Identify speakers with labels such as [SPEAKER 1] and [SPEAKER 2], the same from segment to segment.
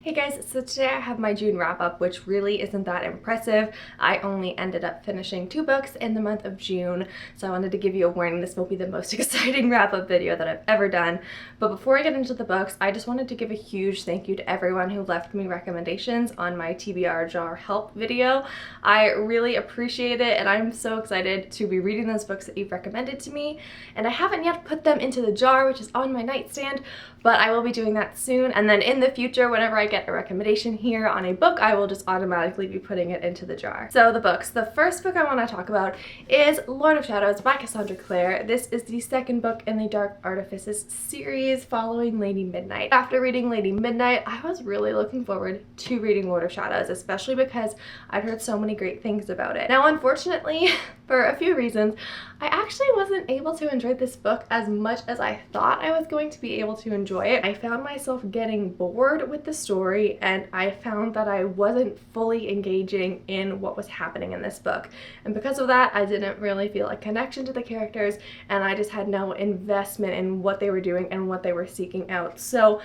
[SPEAKER 1] Hey guys, so today I have my June wrap up, which really isn't that impressive. I only ended up finishing 2 books in the month of June, so I wanted to give you a warning. This will be the most exciting wrap up video that I've ever done. But before I get into the books, I just wanted to give a huge thank you to everyone who left me recommendations on my TBR jar help video. I really appreciate it, and I'm so excited to be reading those books that you've recommended to me. And I haven't yet put them into the jar, which is on my nightstand, but I will be doing that soon. And then in the future, whenever I get a recommendation here on a book, I will just automatically be putting it into the jar. So the books. The first book I want to talk about is Lord of Shadows by Cassandra Clare. This is the second book in the Dark Artifices series following Lady Midnight. After reading Lady Midnight, I was really looking forward to reading Lord of Shadows, especially because I'd heard so many great things about it. Now, unfortunately, for a few reasons, I actually wasn't able to enjoy this book as much as I thought I was going to be able to enjoy it. I found myself getting bored with the story, and I found that I wasn't fully engaging in what was happening in this book. And because of that, I didn't really feel a connection to the characters, and I just had no investment in what they were doing and what they were seeking out. So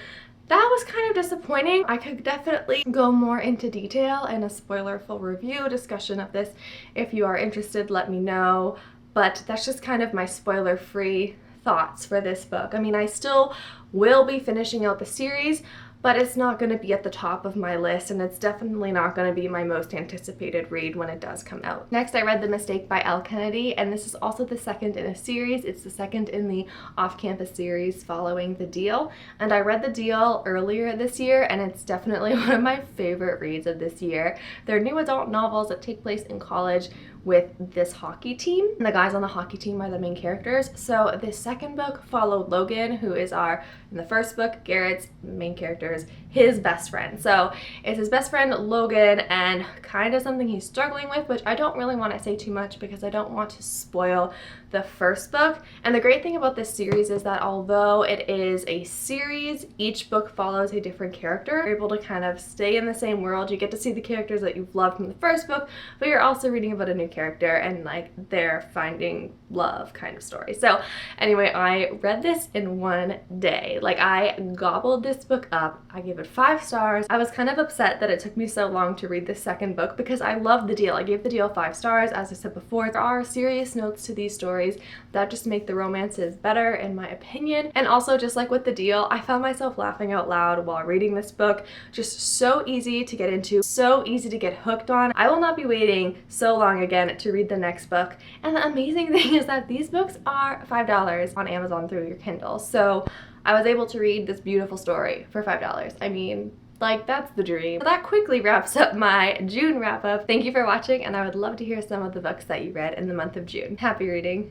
[SPEAKER 1] that was kind of disappointing. I could definitely go more into detail in a spoiler-full review discussion of this. If you are interested, let me know. But that's just kind of my spoiler-free thoughts for this book. I mean, I still will be finishing out the series, but it's not going to be at the top of my list, and it's definitely not going to be my most anticipated read when it does come out. Next, I read The Mistake by Elle Kennedy, and this is also the second in a series. It's the second in the off-campus series following The Deal, and I read The Deal earlier this year, and it's definitely one of my favorite reads of this year. They're new adult novels that take place in college with this hockey team. The guys on the hockey team are the main characters. So this second book followed Logan, who is in the first book, Garrett's main character's his best friend. So it's his best friend Logan, and kind of something he's struggling with, which I don't really want to say too much because I don't want to spoil the first book. And the great thing about this series is that although it is a series, each book follows a different character. You're able to kind of stay in the same world. You get to see the characters that you've loved from the first book, but you're also reading about a new character and like they're finding love kind of story. So anyway, I read this in one day. Like, I gobbled this book up. I gave it 5 stars. I was kind of upset that it took me so long to read the second book because I loved The Deal. I gave The Deal 5 stars. As I said before, there are serious notes to these stories that just make the romances better in my opinion. And also, just like with The Deal, I found myself laughing out loud while reading this book. Just so easy to get into, so easy to get hooked on. I will not be waiting so long again to read the next book. And the amazing thing is that these books are $5 on Amazon through your Kindle. So I was able to read this beautiful story for $5. I mean, like, that's the dream. That quickly wraps up my June wrap up. Thank you for watching, and I would love to hear some of the books that you read in the month of June. Happy reading.